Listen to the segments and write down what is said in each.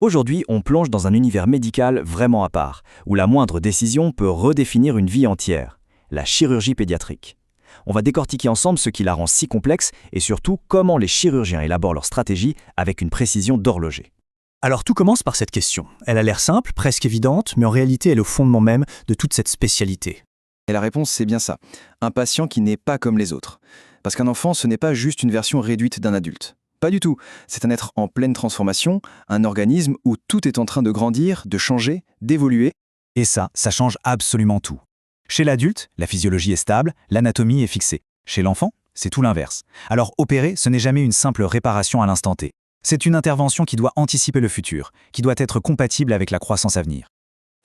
Aujourd'hui, on plonge dans un univers médical vraiment à part, où la moindre décision peut redéfinir une vie entière, la chirurgie pédiatrique. On va décortiquer ensemble ce qui la rend si complexe et surtout comment les chirurgiens élaborent leur stratégie avec une précision d'horloger. Alors tout commence par cette question. Elle a l'air simple, presque évidente, mais en réalité elle est au fondement même de toute cette spécialité. Et la réponse, c'est bien ça. Un patient qui n'est pas comme les autres. Parce qu'un enfant, ce n'est pas juste une version réduite d'un adulte. Pas du tout. C'est un être en pleine transformation, un organisme où tout est en train de grandir, de changer, d'évoluer. Et ça change absolument tout. Chez l'adulte, la physiologie est stable, l'anatomie est fixée. Chez l'enfant, c'est tout l'inverse. Alors opérer, ce n'est jamais une simple réparation à l'instant T. C'est une intervention qui doit anticiper le futur, qui doit être compatible avec la croissance à venir.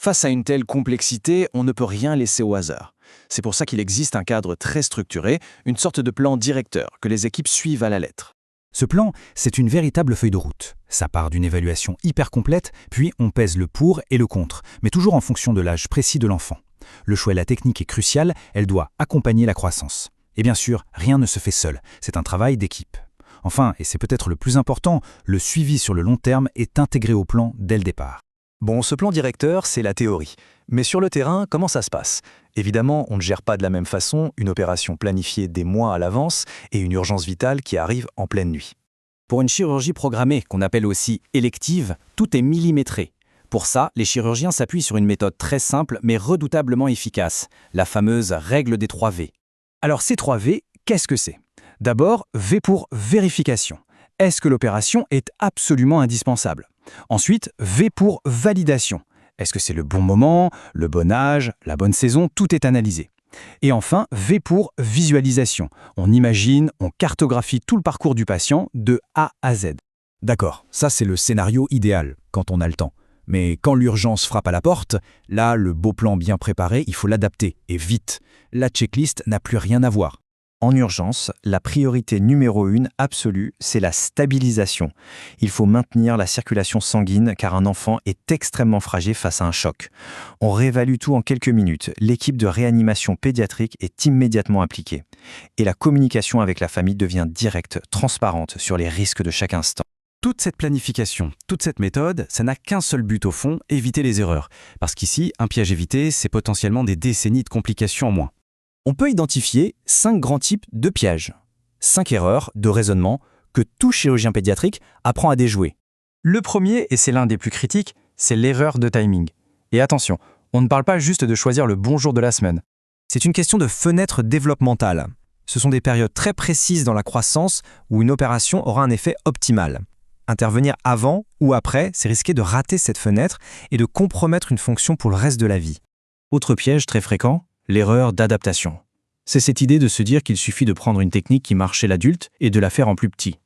Face à une telle complexité, on ne peut rien laisser au hasard. C'est pour ça qu'il existe un cadre très structuré, une sorte de plan directeur que les équipes suivent à la lettre. Ce plan, c'est une véritable feuille de route. Ça part d'une évaluation hyper complète, puis on pèse le pour et le contre, mais toujours en fonction de l'âge précis de l'enfant. Le choix et la technique est crucial, elle doit accompagner la croissance. Et bien sûr, rien ne se fait seul, c'est un travail d'équipe. Enfin, et c'est peut-être le plus important, le suivi sur le long terme est intégré au plan dès le départ. Bon, ce plan directeur, c'est la théorie. Mais sur le terrain, comment ça se passe? Évidemment, on ne gère pas de la même façon une opération planifiée des mois à l'avance et une urgence vitale qui arrive en pleine nuit. Pour une chirurgie programmée, qu'on appelle aussi élective, tout est millimétré. Pour ça, les chirurgiens s'appuient sur une méthode très simple mais redoutablement efficace, la fameuse règle des 3 V. Alors ces 3 V, qu'est-ce que c'est? D'abord, V pour vérification. Est-ce que l'opération est absolument indispensable? Ensuite, V pour validation. Est-ce que c'est le bon moment, le bon âge, la bonne saison? Tout est analysé. Et enfin, V pour visualisation. On imagine, on cartographie tout le parcours du patient de A à Z. D'accord, ça c'est le scénario idéal, quand on a le temps. Mais quand l'urgence frappe à la porte, là, le beau plan bien préparé, il faut l'adapter, et vite. La checklist n'a plus rien à voir. En urgence, la priorité numéro 1 absolue, c'est la stabilisation. Il faut maintenir la circulation sanguine car un enfant est extrêmement fragile face à un choc. On réévalue tout en quelques minutes. L'équipe de réanimation pédiatrique est immédiatement impliquée. Et la communication avec la famille devient directe, transparente sur les risques de chaque instant. Toute cette planification, toute cette méthode, ça n'a qu'un seul but au fond, éviter les erreurs. Parce qu'ici, un piège évité, c'est potentiellement des décennies de complications en moins. On peut identifier 5 grands types de pièges, 5 erreurs de raisonnement que tout chirurgien pédiatrique apprend à déjouer. Le premier, et c'est l'un des plus critiques, c'est l'erreur de timing. Et attention, on ne parle pas juste de choisir le bon jour de la semaine. C'est une question de fenêtre développementale. Ce sont des périodes très précises dans la croissance où une opération aura un effet optimal. Intervenir avant ou après, c'est risquer de rater cette fenêtre et de compromettre une fonction pour le reste de la vie. Autre piège très fréquent, l'erreur d'adaptation. C'est cette idée de se dire qu'il suffit de prendre une technique qui marche chez l'adulte et de la faire en plus petit.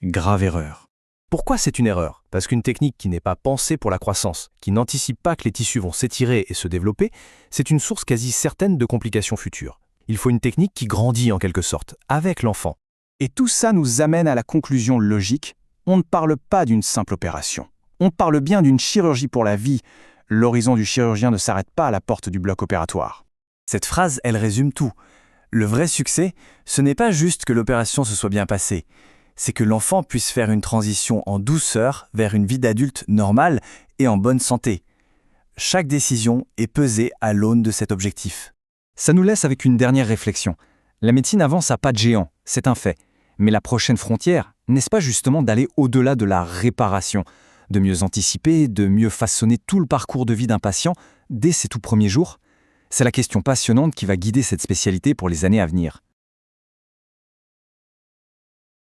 Grave erreur. Pourquoi c'est une erreur? Parce qu'une technique qui n'est pas pensée pour la croissance, qui n'anticipe pas que les tissus vont s'étirer et se développer, c'est une source quasi certaine de complications futures. Il faut une technique qui grandit en quelque sorte, avec l'enfant. Et tout ça nous amène à la conclusion logique. On ne parle pas d'une simple opération. On parle bien d'une chirurgie pour la vie. L'horizon du chirurgien ne s'arrête pas à la porte du bloc opératoire. Cette phrase, elle résume tout. Le vrai succès, ce n'est pas juste que l'opération se soit bien passée. C'est que l'enfant puisse faire une transition en douceur vers une vie d'adulte normale et en bonne santé. Chaque décision est pesée à l'aune de cet objectif. Ça nous laisse avec une dernière réflexion. La médecine avance à pas de géant, c'est un fait. Mais la prochaine frontière, n'est-ce pas justement d'aller au-delà de la réparation, de mieux anticiper, de mieux façonner tout le parcours de vie d'un patient dès ses tout premiers jours? C'est la question passionnante qui va guider cette spécialité pour les années à venir.